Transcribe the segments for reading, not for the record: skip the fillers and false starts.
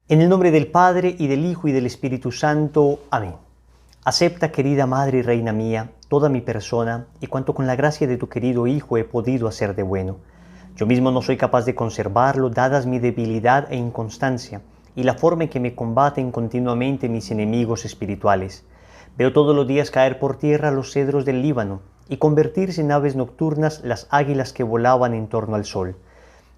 En el nombre del Padre, y del Hijo, y del Espíritu Santo. Amén. Acepta, querida Madre y Reina mía, toda mi persona y cuanto con la gracia de tu querido Hijo he podido hacer de bueno. Yo mismo no soy capaz de conservarlo, dadas mi debilidad e inconstancia, y la forma en que me combaten continuamente mis enemigos espirituales. Veo todos los días caer por tierra los cedros del Líbano, y convertirse en aves nocturnas las águilas que volaban en torno al sol.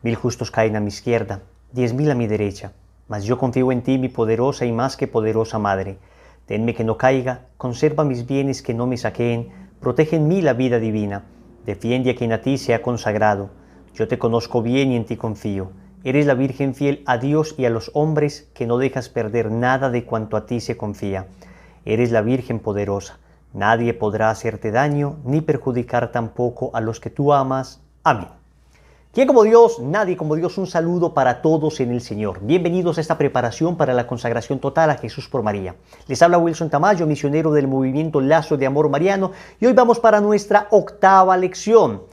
1000 justos caen a mi izquierda, 10.000 a mi derecha. Mas yo confío en ti, mi poderosa y más que poderosa Madre. Tenme que no caiga, conserva mis bienes que no me saqueen, protege en mí la vida divina, defiende a quien a ti se ha consagrado. Yo te conozco bien y en ti confío. Eres la Virgen fiel a Dios y a los hombres, que no dejas perder nada de cuanto a ti se confía. Eres la Virgen poderosa. Nadie podrá hacerte daño, ni perjudicar tampoco a los que tú amas. Amén. ¿Quién como Dios? Nadie como Dios. Un saludo para todos en el Señor. Bienvenidos a esta preparación para la consagración total a Jesús por María. Les habla Wilson Tamayo, misionero del movimiento Lazo de Amor Mariano, y hoy vamos para nuestra octava lección,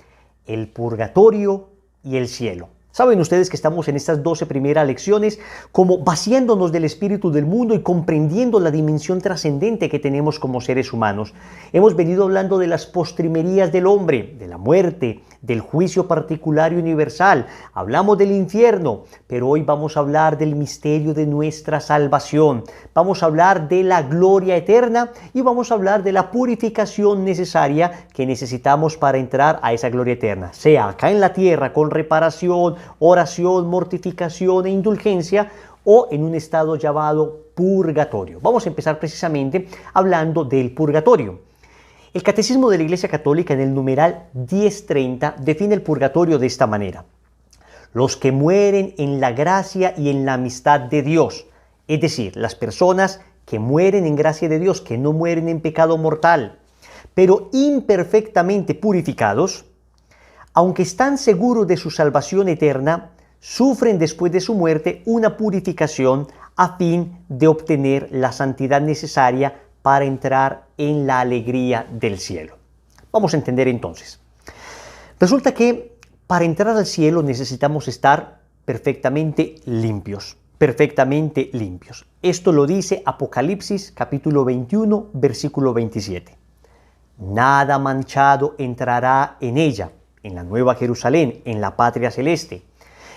el purgatorio y el cielo. Saben ustedes que estamos en estas 12 primeras lecciones como vaciándonos del espíritu del mundo y comprendiendo la dimensión trascendente que tenemos como seres humanos. Hemos venido hablando de las postrimerías del hombre, de la muerte, del juicio particular y universal. Hablamos del infierno, pero hoy vamos a hablar del misterio de nuestra salvación. Vamos a hablar de la gloria eterna y vamos a hablar de la purificación necesaria que necesitamos para entrar a esa gloria eterna, sea acá en la tierra con reparación, oración, mortificación e indulgencia, o en un estado llamado purgatorio. Vamos a empezar precisamente hablando del purgatorio. El Catecismo de la Iglesia Católica en el numeral 1030 define el purgatorio de esta manera: los que mueren en la gracia y en la amistad de Dios, es decir, las personas que mueren en gracia de Dios, que no mueren en pecado mortal, pero imperfectamente purificados, aunque están seguros de su salvación eterna, sufren después de su muerte una purificación a fin de obtener la santidad necesaria para entrar en la alegría del cielo. Vamos a entender entonces. Resulta que para entrar al cielo necesitamos estar perfectamente limpios, perfectamente limpios. Esto lo dice Apocalipsis capítulo 21, versículo 27. Nada manchado entrará en ella, en la Nueva Jerusalén, en la patria celeste,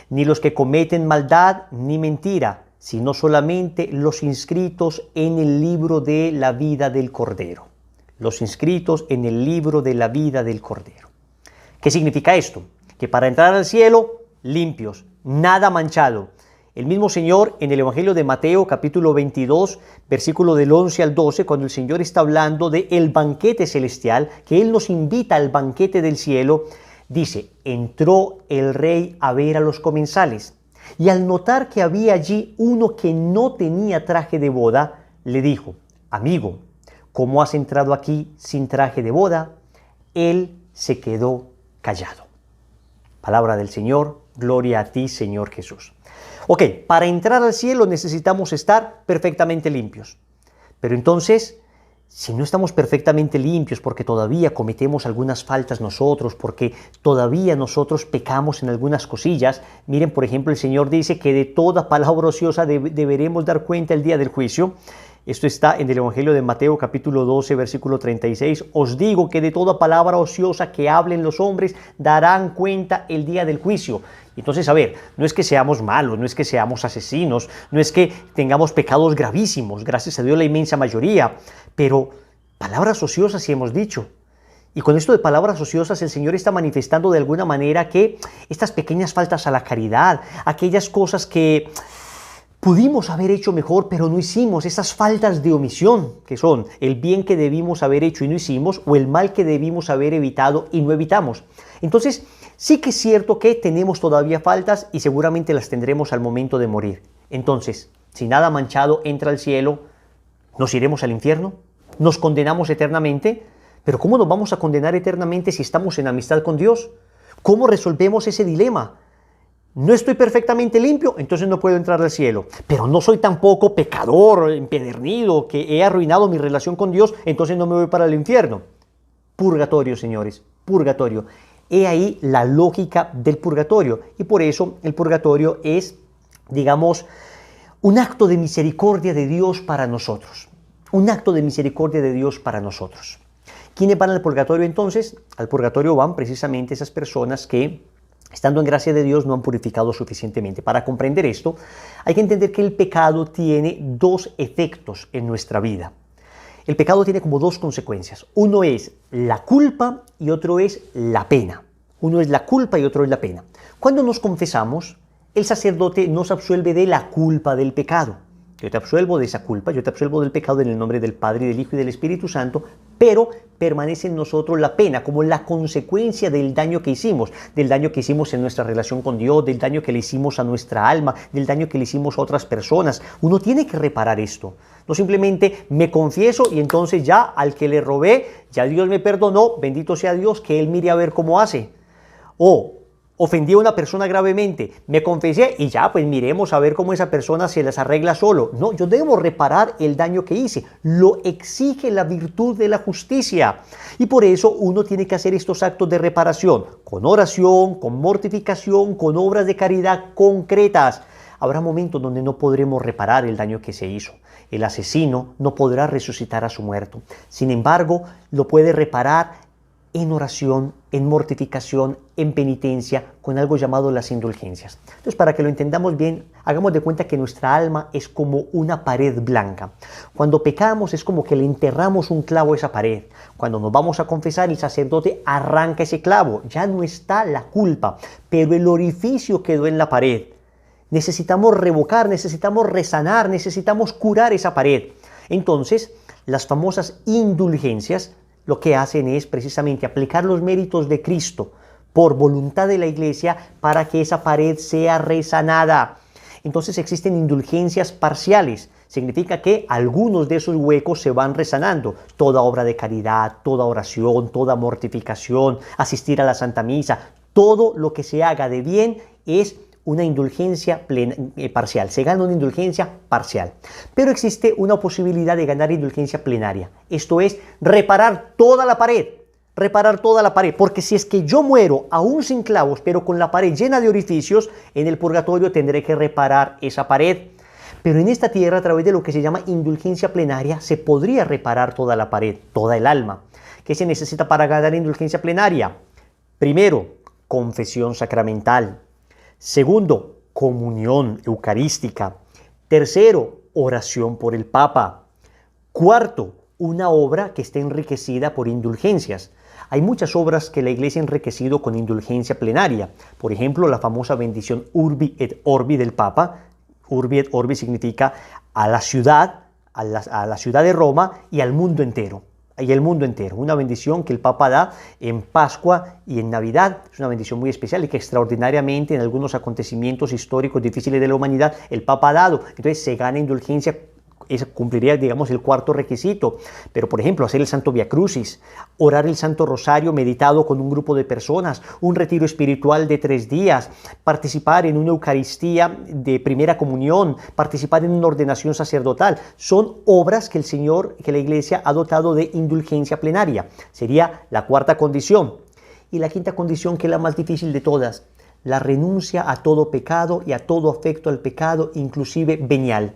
ni los que cometen maldad ni mentira, sino solamente los inscritos en el libro de la vida del Cordero. Los inscritos en el libro de la vida del Cordero. ¿Qué significa esto? Que para entrar al cielo, limpios, nada manchado. El mismo Señor en el Evangelio de Mateo, capítulo 22, versículo del 11 al 12, cuando el Señor está hablando del banquete celestial, que Él nos invita al banquete del cielo, dice: entró el rey a ver a los comensales, y al notar que había allí uno que no tenía traje de boda, le dijo: amigo, ¿cómo has entrado aquí sin traje de boda? Él se quedó callado. Palabra del Señor, gloria a ti, Señor Jesús. Ok, para entrar al cielo necesitamos estar perfectamente limpios. Pero entonces, si no estamos perfectamente limpios porque todavía cometemos algunas faltas nosotros, porque todavía nosotros pecamos en algunas cosillas, miren, por ejemplo, el Señor dice que de toda palabra ociosa deberemos dar cuenta el día del juicio. Esto está en el Evangelio de Mateo capítulo 12, versículo 36. Os digo que de toda palabra ociosa que hablen los hombres darán cuenta el día del juicio. Entonces, a ver, no es que seamos malos, no es que seamos asesinos, no es que tengamos pecados gravísimos, gracias a Dios la inmensa mayoría, pero palabras ociosas sí hemos dicho. Y con esto de palabras ociosas el Señor está manifestando de alguna manera que estas pequeñas faltas a la caridad, aquellas cosas que pudimos haber hecho mejor, pero no hicimos, esas faltas de omisión, que son el bien que debimos haber hecho y no hicimos, o el mal que debimos haber evitado y no evitamos. Entonces, sí que es cierto que tenemos todavía faltas y seguramente las tendremos al momento de morir. Entonces, si nada manchado entra al cielo, ¿nos iremos al infierno? ¿Nos condenamos eternamente? Pero ¿cómo nos vamos a condenar eternamente si estamos en amistad con Dios? ¿Cómo resolvemos ese dilema? No estoy perfectamente limpio, entonces no puedo entrar al cielo. Pero no soy tampoco pecador, empedernido, que he arruinado mi relación con Dios, entonces no me voy para el infierno. Purgatorio, señores, purgatorio. He ahí la lógica del purgatorio. Y por eso el purgatorio es, digamos, un acto de misericordia de Dios para nosotros. Un acto de misericordia de Dios para nosotros. ¿Quiénes van al purgatorio entonces? Al purgatorio van precisamente esas personas que, estando en gracia de Dios, no han purificado suficientemente. Para comprender esto, hay que entender que el pecado tiene dos efectos en nuestra vida. El pecado tiene como dos consecuencias. Uno es la culpa y otro es la pena. Uno es la culpa y otro es la pena. Cuando nos confesamos, el sacerdote nos absuelve de la culpa del pecado. Yo te absuelvo de esa culpa, yo te absuelvo del pecado en el nombre del Padre, y del Hijo y del Espíritu Santo, pero permanece en nosotros la pena como la consecuencia del daño que hicimos en nuestra relación con Dios, del daño que le hicimos a nuestra alma, del daño que le hicimos a otras personas. Uno tiene que reparar esto. No simplemente me confieso y entonces ya al que le robé, ya Dios me perdonó, bendito sea Dios, que Él mire a ver cómo hace. O ofendí a una persona gravemente, me confesé y ya, pues miremos a ver cómo esa persona se las arregla solo. No, yo debo reparar el daño que hice. Lo exige la virtud de la justicia. Y por eso uno tiene que hacer estos actos de reparación, con oración, con mortificación, con obras de caridad concretas. Habrá momentos donde no podremos reparar el daño que se hizo. El asesino no podrá resucitar a su muerto. Sin embargo, lo puede reparar en oración, en mortificación, en penitencia, con algo llamado las indulgencias. Entonces, para que lo entendamos bien, hagamos de cuenta que nuestra alma es como una pared blanca. Cuando pecamos es como que le enterramos un clavo a esa pared. Cuando nos vamos a confesar, el sacerdote arranca ese clavo. Ya no está la culpa, pero el orificio quedó en la pared. Necesitamos revocar, necesitamos resanar, necesitamos curar esa pared. Entonces, las famosas indulgencias lo que hacen es precisamente aplicar los méritos de Cristo por voluntad de la Iglesia para que esa pared sea resanada. Entonces existen indulgencias parciales. Significa que algunos de esos huecos se van resanando. Toda obra de caridad, toda oración, toda mortificación, asistir a la Santa Misa, todo lo que se haga de bien es una indulgencia parcial. Se gana una indulgencia parcial. Pero existe una posibilidad de ganar indulgencia plenaria. Esto es reparar toda la pared. Reparar toda la pared. Porque si es que yo muero aún sin clavos, pero con la pared llena de orificios, en el purgatorio tendré que reparar esa pared. Pero en esta tierra, a través de lo que se llama indulgencia plenaria, se podría reparar toda la pared, toda el alma. ¿Qué se necesita para ganar indulgencia plenaria? Primero, confesión sacramental. Segundo, comunión eucarística. Tercero, oración por el Papa. Cuarto, una obra que esté enriquecida por indulgencias. Hay muchas obras que la Iglesia ha enriquecido con indulgencia plenaria. Por ejemplo, la famosa bendición Urbi et Orbi del Papa. Urbi et Orbi significa a la ciudad de Roma y al mundo entero. Y el mundo entero. Una bendición que el Papa da en Pascua y en Navidad. Es una bendición muy especial y que extraordinariamente en algunos acontecimientos históricos difíciles de la humanidad el Papa ha dado. Entonces se gana indulgencia. Eso cumpliría, digamos, el cuarto requisito. Pero, por ejemplo, hacer el Santo Via Crucis, orar el Santo Rosario meditado con un grupo de personas, un retiro espiritual de 3 días, participar en una Eucaristía de primera comunión, participar en una ordenación sacerdotal. Son obras que la Iglesia ha dotado de indulgencia plenaria. Sería la cuarta condición. Y la quinta condición, que es la más difícil de todas, la renuncia a todo pecado y a todo afecto al pecado, inclusive venial.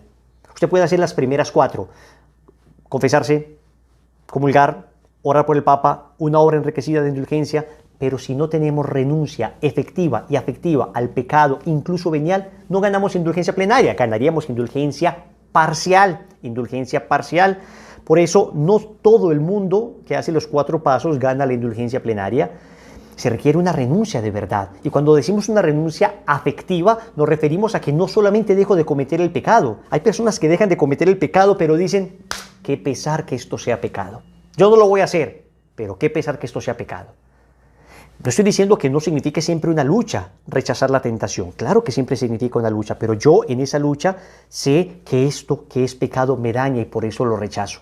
Usted puede hacer las primeras 4, confesarse, comulgar, orar por el Papa, una obra enriquecida de indulgencia, pero si no tenemos renuncia efectiva y afectiva al pecado, incluso venial, no ganamos indulgencia plenaria, ganaríamos indulgencia parcial, Por eso no todo el mundo que hace los 4 pasos gana la indulgencia plenaria. Se requiere una renuncia de verdad. Y cuando decimos una renuncia afectiva, nos referimos a que no solamente dejo de cometer el pecado. Hay personas que dejan de cometer el pecado, pero dicen, qué pesar que esto sea pecado. Yo no lo voy a hacer, pero qué pesar que esto sea pecado. No estoy diciendo que no signifique siempre una lucha rechazar la tentación. Claro que siempre significa una lucha, pero yo en esa lucha sé que esto que es pecado me daña y por eso lo rechazo.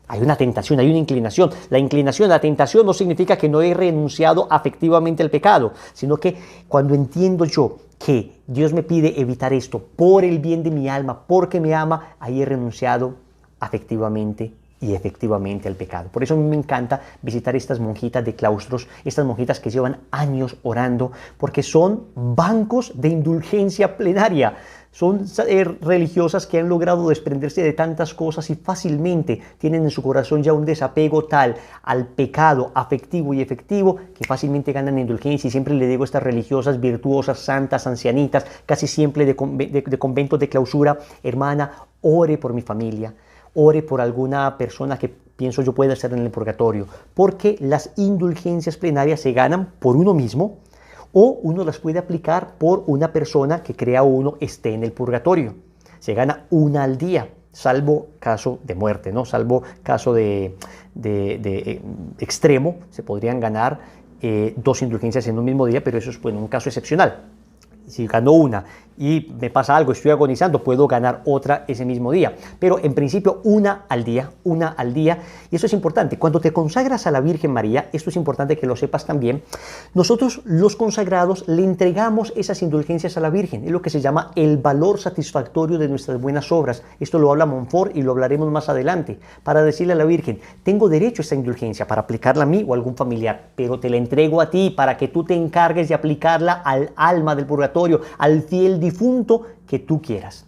Hay una tentación, hay una inclinación. La inclinación, la tentación no significa que no he renunciado afectivamente al pecado, sino que cuando entiendo yo que Dios me pide evitar esto por el bien de mi alma, porque me ama, ahí he renunciado afectivamente y efectivamente al pecado. Por eso a mí me encanta visitar estas monjitas de claustros, estas monjitas que llevan años orando, porque son bancos de indulgencia plenaria. Son religiosas que han logrado desprenderse de tantas cosas y fácilmente tienen en su corazón ya un desapego tal al pecado afectivo y efectivo que fácilmente ganan indulgencia. Y siempre le digo a estas religiosas virtuosas, santas, ancianitas, casi siempre de conventos de clausura: hermana, ore por mi familia, ore por alguna persona que pienso yo pueda estar en el purgatorio, porque las indulgencias plenarias se ganan por uno mismo, o uno las puede aplicar por una persona que crea uno esté en el purgatorio. Se gana una al día, salvo caso de muerte, ¿no? Salvo caso de extremo, se podrían ganar 2 indulgencias en un mismo día, pero eso es, bueno, un caso excepcional. Si gano una y me pasa algo, estoy agonizando, puedo ganar otra ese mismo día. Pero en principio una al día. Y eso es importante. Cuando te consagras a la Virgen María, esto es importante que lo sepas también, nosotros los consagrados le entregamos esas indulgencias a la Virgen. Es lo que se llama el valor satisfactorio de nuestras buenas obras. Esto lo habla Montfort y lo hablaremos más adelante. Para decirle a la Virgen: tengo derecho a esta indulgencia para aplicarla a mí o a algún familiar, pero te la entrego a ti para que tú te encargues de aplicarla al alma del purgatorio, al fiel difunto que tú quieras.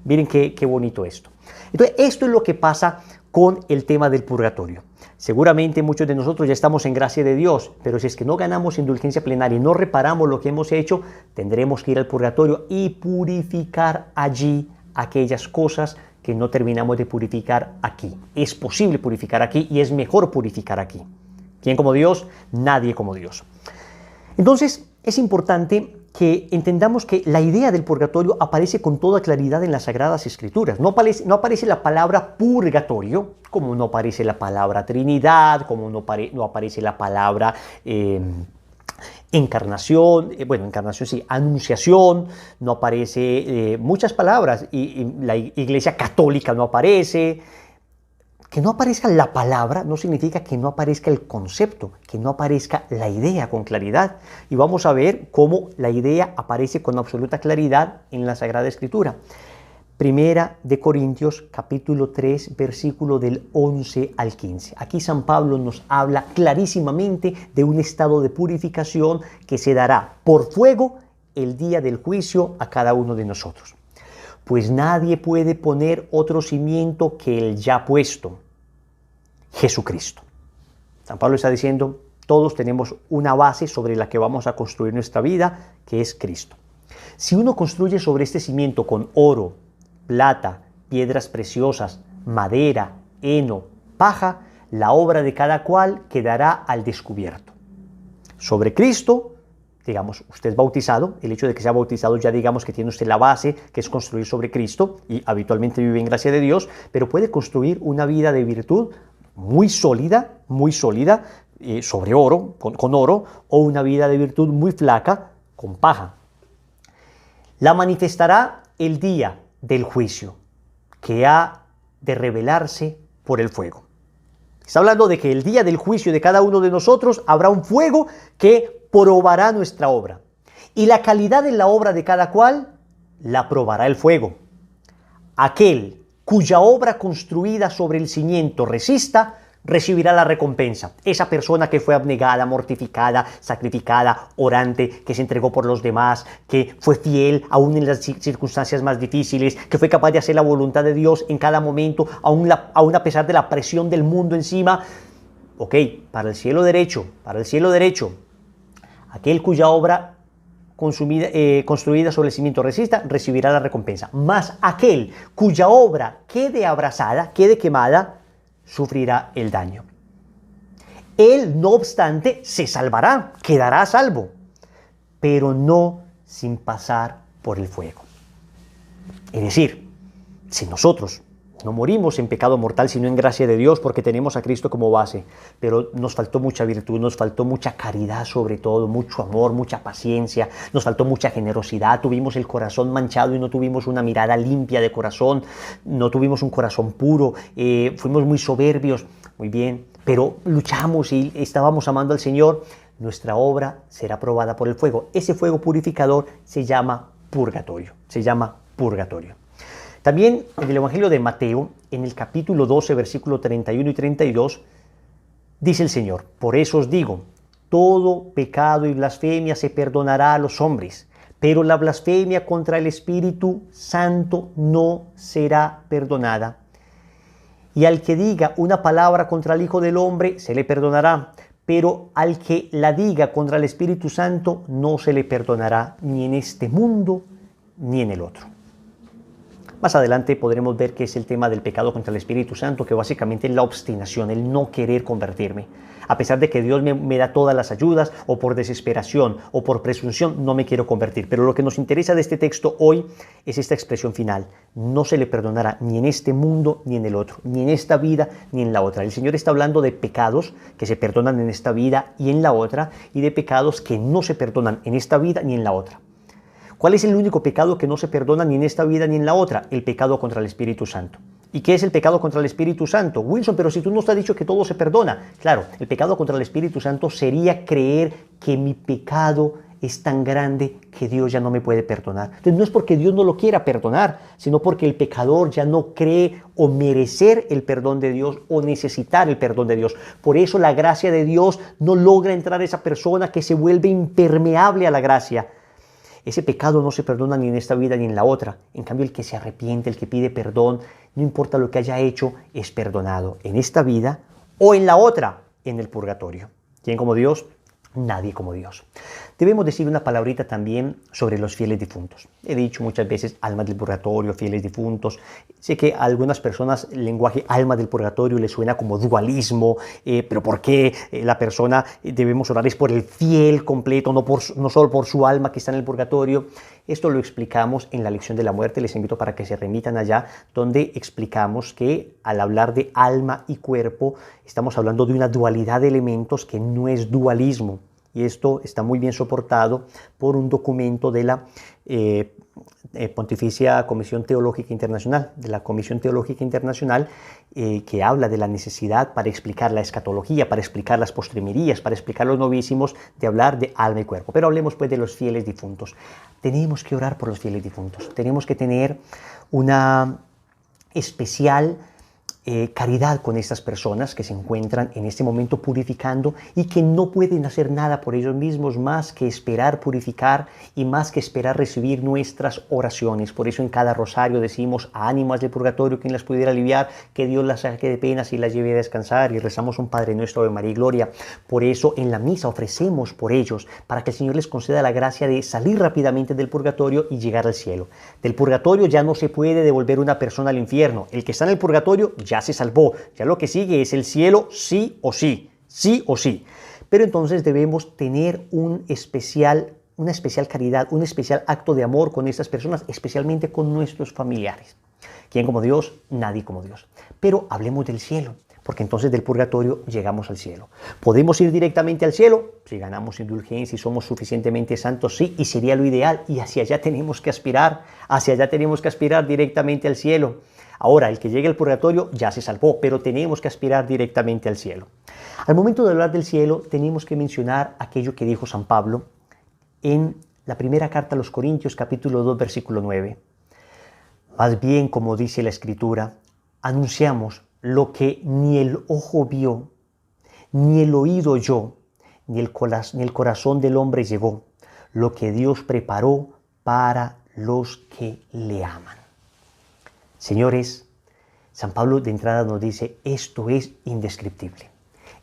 Miren qué bonito esto. Entonces, esto es lo que pasa con el tema del purgatorio. Seguramente muchos de nosotros ya estamos en gracia de Dios, pero si es que no ganamos indulgencia plenaria y no reparamos lo que hemos hecho, tendremos que ir al purgatorio y purificar allí aquellas cosas que no terminamos de purificar aquí. Es posible purificar aquí y es mejor purificar aquí. ¿Quién como Dios? Nadie como Dios. Entonces, es importante que entendamos que la idea del purgatorio aparece con toda claridad en las Sagradas Escrituras. No aparece la palabra purgatorio, como no aparece la palabra Trinidad, como no aparece la palabra encarnación, encarnación sí, anunciación, no aparece muchas palabras, y la Iglesia Católica no aparece. Que no aparezca la palabra no significa que no aparezca el concepto, que no aparezca la idea con claridad. Y vamos a ver cómo la idea aparece con absoluta claridad en la Sagrada Escritura. Primera de Corintios, capítulo 3, versículo del 11 al 15. Aquí San Pablo nos habla clarísimamente de un estado de purificación que se dará por fuego el día del juicio a cada uno de nosotros. Pues nadie puede poner otro cimiento que el ya puesto, Jesucristo. San Pablo está diciendo: todos tenemos una base sobre la que vamos a construir nuestra vida, que es Cristo. Si uno construye sobre este cimiento con oro, plata, piedras preciosas, madera, heno, paja, la obra de cada cual quedará al descubierto. Sobre Cristo, digamos, usted es bautizado, el hecho de que sea bautizado ya digamos que tiene usted la base, que es construir sobre Cristo, y habitualmente vive en gracia de Dios, pero puede construir una vida de virtud muy sólida, sobre oro, con oro, o una vida de virtud muy flaca, con paja. La manifestará el día del juicio, que ha de revelarse por el fuego. Está hablando de que el día del juicio de cada uno de nosotros habrá un fuego que probará nuestra obra. Y la calidad de la obra de cada cual la probará el fuego. Aquel cuya obra construida sobre el cimiento resista, recibirá la recompensa. Esa persona que fue abnegada, mortificada, sacrificada, orante, que se entregó por los demás, que fue fiel aún en las circunstancias más difíciles, que fue capaz de hacer la voluntad de Dios en cada momento, aún a pesar de la presión del mundo encima. Ok, para el cielo derecho, aquel cuya obra construida sobre el cimiento resista, recibirá la recompensa. Mas aquel cuya obra quede abrasada, quede quemada, sufrirá el daño. Él, no obstante, se salvará, quedará a salvo, pero no sin pasar por el fuego. Es decir, si nosotros no morimos en pecado mortal, sino en gracia de Dios, porque tenemos a Cristo como base, pero nos faltó mucha virtud, nos faltó mucha caridad sobre todo, mucho amor, mucha paciencia, nos faltó mucha generosidad, tuvimos el corazón manchado y no tuvimos una mirada limpia de corazón, no tuvimos un corazón puro, fuimos muy soberbios, muy bien, pero luchamos y estábamos amando al Señor, nuestra obra será probada por el fuego. Ese fuego purificador se llama purgatorio, También en el Evangelio de Mateo, en el capítulo 12, versículo 31 y 32, dice el Señor: por eso os digo, todo pecado y blasfemia se perdonará a los hombres, pero la blasfemia contra el Espíritu Santo no será perdonada. Y al que diga una palabra contra el Hijo del Hombre se le perdonará, pero al que la diga contra el Espíritu Santo no se le perdonará ni en este mundo ni en el otro. Más adelante podremos ver que es el tema del pecado contra el Espíritu Santo, que básicamente es la obstinación, el no querer convertirme. A pesar de que Dios me da todas las ayudas, o por desesperación, o por presunción, no me quiero convertir. Pero lo que nos interesa de este texto hoy es esta expresión final. No se le perdonará ni en este mundo ni en el otro, ni en esta vida ni en la otra. El Señor está hablando de pecados que se perdonan en esta vida y en la otra, y de pecados que no se perdonan en esta vida ni en la otra. ¿Cuál es el único pecado que no se perdona ni en esta vida ni en la otra? El pecado contra el Espíritu Santo. ¿Y qué es el pecado contra el Espíritu Santo? Wilson, pero si tú nos has dicho que todo se perdona. Claro, el pecado contra el Espíritu Santo sería creer que mi pecado es tan grande que Dios ya no me puede perdonar. Entonces no es porque Dios no lo quiera perdonar, sino porque el pecador ya no cree o merecer el perdón de Dios o necesitar el perdón de Dios. Por eso la gracia de Dios no logra entrar a esa persona, que se vuelve impermeable a la gracia. Ese pecado no se perdona ni en esta vida ni en la otra. En cambio, el que se arrepiente, el que pide perdón, no importa lo que haya hecho, es perdonado en esta vida o en la otra, en el purgatorio. ¿Quién como Dios? Nadie como Dios. Debemos decir una palabrita también sobre los fieles difuntos. He dicho muchas veces almas del purgatorio, fieles difuntos. Sé que a algunas personas el lenguaje alma del purgatorio les suena como dualismo, pero ¿por qué la persona debemos orar es por el fiel completo, no solo por su alma que está en el purgatorio? Esto lo explicamos en la lección de la muerte. Les invito para que se remitan allá, donde explicamos que al hablar de alma y cuerpo estamos hablando de una dualidad de elementos que no es dualismo. Y esto está muy bien soportado por un documento de la Pontificia Comisión Teológica Internacional, que habla de la necesidad para explicar la escatología, para explicar las postrimerías, para explicar los novísimos, de hablar de alma y cuerpo. Pero hablemos pues de los fieles difuntos. Tenemos que orar por los fieles difuntos. Tenemos que tener una especial caridad con estas personas que se encuentran en este momento purificando y que no pueden hacer nada por ellos mismos más que esperar purificar y más que esperar recibir nuestras oraciones. Por eso en cada rosario decimos: ánimas del purgatorio, quien las pudiera aliviar, que Dios las saque de penas y las lleve a descansar, y rezamos un Padre Nuestro, Ave María y Gloria. Por eso en la misa ofrecemos por ellos, para que el Señor les conceda la gracia de salir rápidamente del purgatorio y llegar al cielo. Del purgatorio ya no se puede devolver una persona al infierno. El que está en el purgatorio ya se salvó, ya lo que sigue es el cielo, sí o sí, sí o sí. Pero entonces debemos tener una especial caridad, un especial acto de amor con estas personas, especialmente con nuestros familiares. ¿Quién como Dios? Nadie como Dios. Pero hablemos del cielo, porque entonces del purgatorio llegamos al cielo. ¿Podemos ir directamente al cielo? Si ganamos indulgencia y somos suficientemente santos, sí, y sería lo ideal, y hacia allá tenemos que aspirar directamente al cielo. Ahora, el que llegue al purgatorio ya se salvó, pero tenemos que aspirar directamente al cielo. Al momento de hablar del cielo, tenemos que mencionar aquello que dijo San Pablo en la primera carta a los Corintios, capítulo 2, versículo 9. Más bien, como dice la Escritura, anunciamos lo que ni el ojo vio, ni el oído oyó, ni el corazón del hombre llegó, lo que Dios preparó para los que le aman. Señores, San Pablo de entrada nos dice: esto es indescriptible.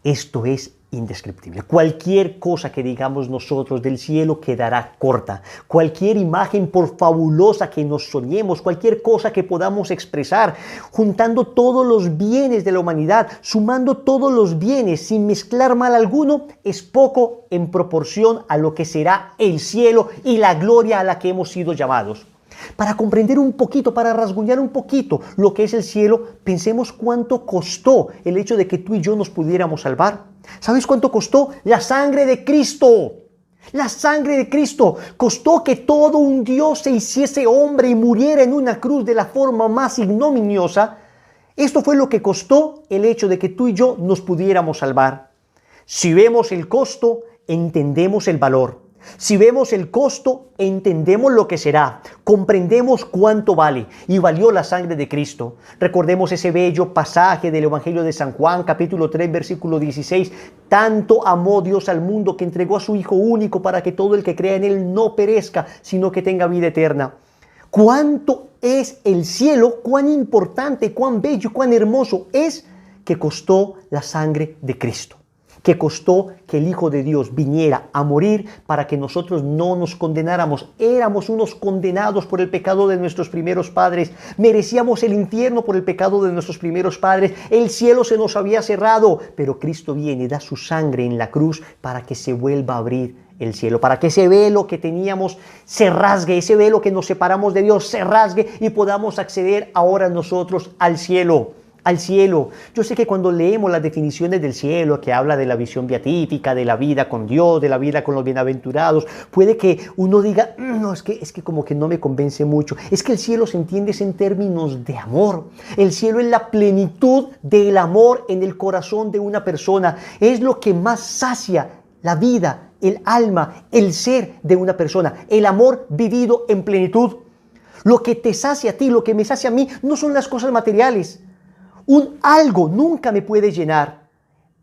Esto es indescriptible. Cualquier cosa que digamos nosotros del cielo quedará corta. Cualquier imagen, por fabulosa que nos soñemos, cualquier cosa que podamos expresar, juntando todos los bienes de la humanidad, sumando todos los bienes sin mezclar mal alguno, es poco en proporción a lo que será el cielo y la gloria a la que hemos sido llamados. Para comprender un poquito, para rasguñar un poquito lo que es el cielo, pensemos cuánto costó el hecho de que tú y yo nos pudiéramos salvar. ¿Sabes cuánto costó? La sangre de Cristo. La sangre de Cristo costó que todo un Dios se hiciese hombre y muriera en una cruz de la forma más ignominiosa. Esto fue lo que costó el hecho de que tú y yo nos pudiéramos salvar. Si vemos el costo, entendemos el valor. Si vemos el costo, entendemos lo que será, comprendemos cuánto vale y valió la sangre de Cristo. Recordemos ese bello pasaje del Evangelio de San Juan, capítulo 3, versículo 16. Tanto amó Dios al mundo que entregó a su Hijo único para que todo el que crea en Él no perezca, sino que tenga vida eterna. ¿Cuánto es el cielo? ¿Cuán importante, cuán bello, cuán hermoso es que costó la sangre de Cristo? Que costó que el Hijo de Dios viniera a morir para que nosotros no nos condenáramos. Éramos unos condenados por el pecado de nuestros primeros padres. Merecíamos el infierno por el pecado de nuestros primeros padres. El cielo se nos había cerrado, pero Cristo viene y da su sangre en la cruz para que se vuelva a abrir el cielo, para que ese velo que teníamos se rasgue, ese velo que nos separamos de Dios se rasgue y podamos acceder ahora nosotros al cielo. Al cielo. Yo sé que cuando leemos las definiciones del cielo, que habla de la visión beatífica, de la vida con Dios, de la vida con los bienaventurados, puede que uno diga, no, es que como que no me convence mucho. Es que el cielo se entiende en términos de amor. El cielo es la plenitud del amor en el corazón de una persona. Es lo que más sacia la vida, el alma, el ser de una persona. El amor vivido en plenitud. Lo que te sacia a ti, lo que me sacia a mí, no son las cosas materiales. Un algo nunca me puede llenar.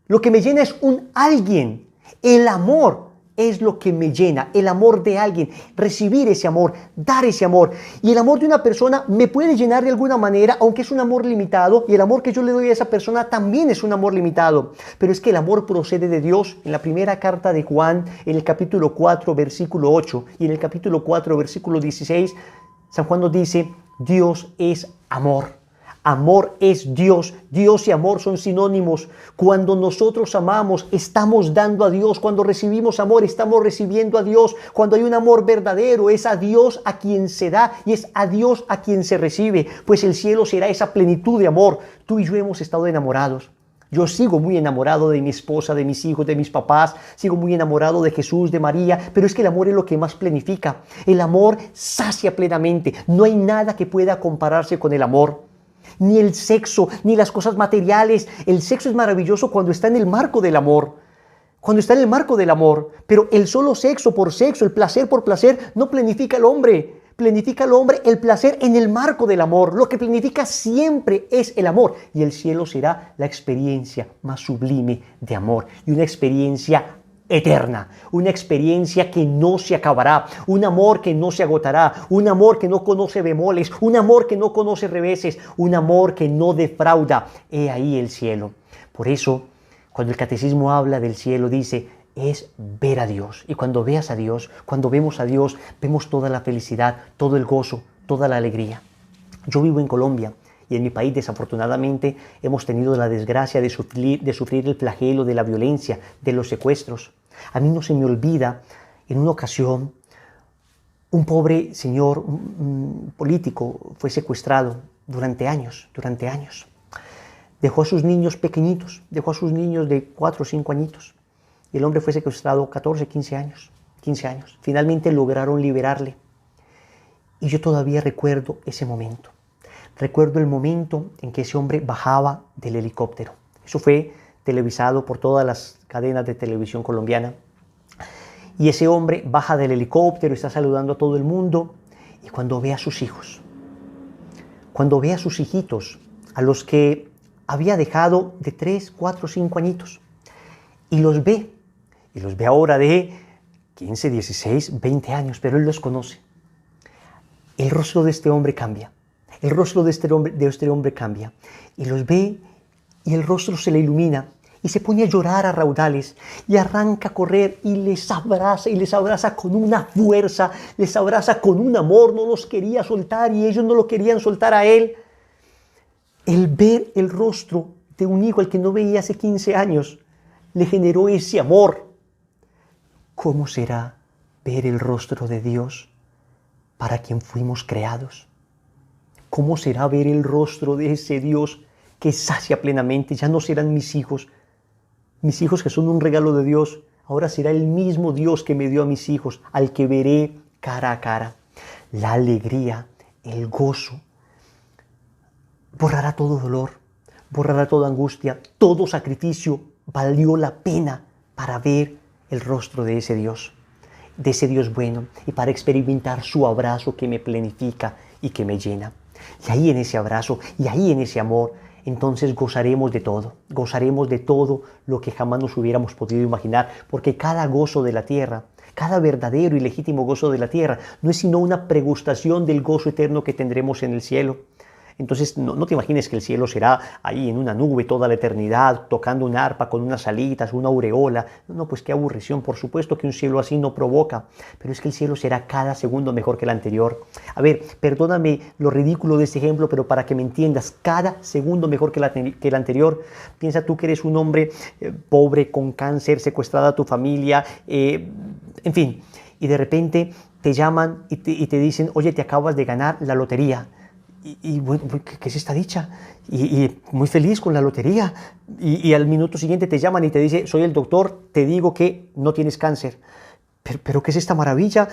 Lo que me llena es un alguien. El amor es lo que me llena. El amor de alguien. Recibir ese amor. Dar ese amor. Y el amor de una persona me puede llenar de alguna manera, aunque es un amor limitado. Y el amor que yo le doy a esa persona también es un amor limitado. Pero es que el amor procede de Dios. En la primera carta de Juan, en el capítulo 4, versículo 8. Y en el capítulo 4, versículo 16, San Juan nos dice, Dios es amor. Amor es Dios. Dios y amor son sinónimos. Cuando nosotros amamos, estamos dando a Dios. Cuando recibimos amor, estamos recibiendo a Dios. Cuando hay un amor verdadero, es a Dios a quien se da y es a Dios a quien se recibe. Pues el cielo será esa plenitud de amor. Tú y yo hemos estado enamorados. Yo sigo muy enamorado de mi esposa, de mis hijos, de mis papás. Sigo muy enamorado de Jesús, de María. Pero es que el amor es lo que más plenifica. El amor sacia plenamente. No hay nada que pueda compararse con el amor. Ni el sexo, ni las cosas materiales. El sexo es maravilloso cuando está en el marco del amor. Cuando está en el marco del amor. Pero el solo sexo por sexo, el placer por placer, no planifica al hombre. Planifica al hombre el placer en el marco del amor. Lo que planifica siempre es el amor. Y el cielo será la experiencia más sublime de amor. Y una experiencia eterna, una experiencia que no se acabará, un amor que no se agotará, un amor que no conoce bemoles, un amor que no conoce reveses, un amor que no defrauda. He ahí el cielo. Por eso, cuando el catecismo habla del cielo, dice, es ver a Dios. Y cuando veas a Dios, cuando vemos a Dios, vemos toda la felicidad, todo el gozo, toda la alegría. Yo vivo en Colombia. Y en mi país, desafortunadamente, hemos tenido la desgracia de sufrir el flagelo de la violencia, de los secuestros. A mí no se me olvida, en una ocasión, un pobre señor un político fue secuestrado durante años. Dejó a sus niños pequeñitos, dejó a sus niños de 4 o 5 añitos. Y el hombre fue secuestrado 14, 15 años. Finalmente lograron liberarle. Y yo todavía recuerdo ese momento. Recuerdo el momento en que ese hombre bajaba del helicóptero. Eso fue televisado por todas las cadenas de televisión colombiana. Y ese hombre baja del helicóptero, está saludando a todo el mundo. Y cuando ve a sus hijos, cuando ve a sus hijitos, a los que había dejado de 3, 4, 5 añitos, y los ve ahora de 15, 16, 20 años, pero él los conoce. El rostro de este hombre cambia. El rostro de este hombre cambia y los ve y el rostro se le ilumina y se pone a llorar a raudales y arranca a correr y les abraza con una fuerza, les abraza con un amor, no los quería soltar y ellos no lo querían soltar a él. El ver el rostro de un hijo al que no veía hace 15 años le generó ese amor. ¿Cómo será ver el rostro de Dios para quien fuimos creados? ¿Cómo será ver el rostro de ese Dios que sacia plenamente? Ya no serán mis hijos que son un regalo de Dios. Ahora será el mismo Dios que me dio a mis hijos, al que veré cara a cara. La alegría, el gozo, borrará todo dolor, borrará toda angustia, todo sacrificio valió la pena para ver el rostro de ese Dios. de ese Dios bueno y para experimentar su abrazo que me plenifica y que me llena. Y ahí en ese abrazo y ahí en ese amor, entonces gozaremos de todo lo que jamás nos hubiéramos podido imaginar, porque cada gozo de la tierra, cada verdadero y legítimo gozo de la tierra, no es sino una pregustación del gozo eterno que tendremos en el cielo. Entonces no te imagines que el cielo será ahí en una nube toda la eternidad, tocando un arpa con unas alitas, una aureola. No, pues qué aburrición. Por supuesto que un cielo así no provoca, pero es que el cielo será cada segundo mejor que el anterior. A ver, perdóname lo ridículo de este ejemplo, pero para que me entiendas, cada segundo mejor que el anterior. Piensa tú que eres un hombre pobre, con cáncer, secuestrada a tu familia, en fin, y de repente te llaman y te dicen, oye, te acabas de ganar la lotería. Y bueno, ¿qué es esta dicha? Y muy feliz con la lotería. Y al minuto siguiente te llaman y te dicen, soy el doctor, te digo que no tienes cáncer. Pero ¿qué es esta maravilla?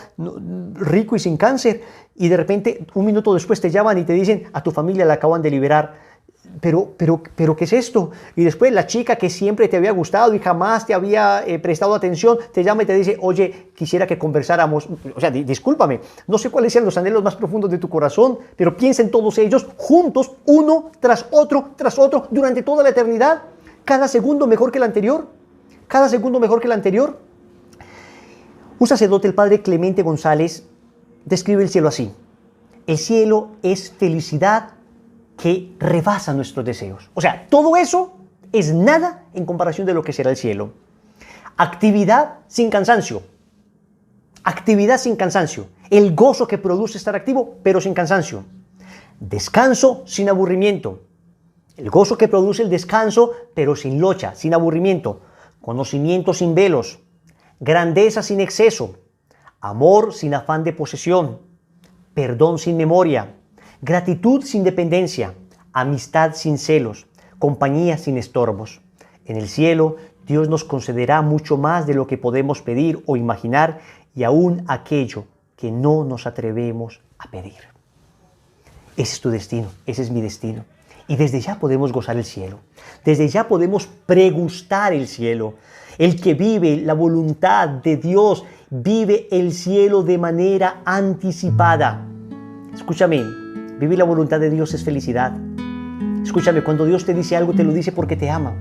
Rico y sin cáncer. Y de repente, un minuto después te llaman y te dicen, a tu familia la acaban de liberar. Pero, ¿qué es esto? Y después la chica que siempre te había gustado y jamás te había prestado atención, te llama y te dice, oye, quisiera que conversáramos. O sea, discúlpame, no sé cuáles sean los anhelos más profundos de tu corazón, pero piensa en todos ellos juntos, uno tras otro, durante toda la eternidad. Cada segundo mejor que el anterior. Cada segundo mejor que el anterior. Un sacerdote, el padre Clemente González, describe el cielo así. El cielo es felicidad que rebasa nuestros deseos. O sea, todo eso es nada en comparación de lo que será el cielo. Actividad sin cansancio. Actividad sin cansancio. El gozo que produce estar activo, pero sin cansancio. Descanso sin aburrimiento. El gozo que produce el descanso, pero sin locha, sin aburrimiento. Conocimiento sin velos. Grandeza sin exceso. Amor sin afán de posesión. Perdón sin memoria. Gratitud sin dependencia, amistad sin celos, compañía sin estorbos. En el cielo, Dios nos concederá mucho más de lo que podemos pedir o imaginar y aún aquello que no nos atrevemos a pedir. Ese es tu destino, ese es mi destino. Y desde ya podemos gozar el cielo. Desde ya podemos pregustar el cielo. El que vive la voluntad de Dios vive el cielo de manera anticipada. Escúchame. Vivir la voluntad de Dios es felicidad. Escúchame, cuando Dios te dice algo, te lo dice porque te ama.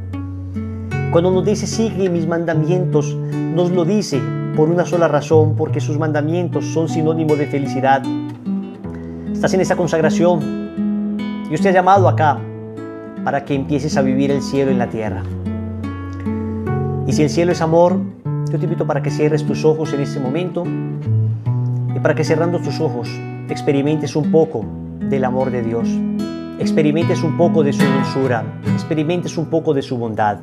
Cuando nos dice, sigue mis mandamientos, nos lo dice por una sola razón, porque sus mandamientos son sinónimo de felicidad. Estás en esa consagración. Dios te ha llamado acá para que empieces a vivir el cielo en la tierra. Y si el cielo es amor, yo te invito para que cierres tus ojos en este momento y para que cerrando tus ojos experimentes un poco del amor de Dios, experimentes un poco de su dulzura, experimentes un poco de su bondad.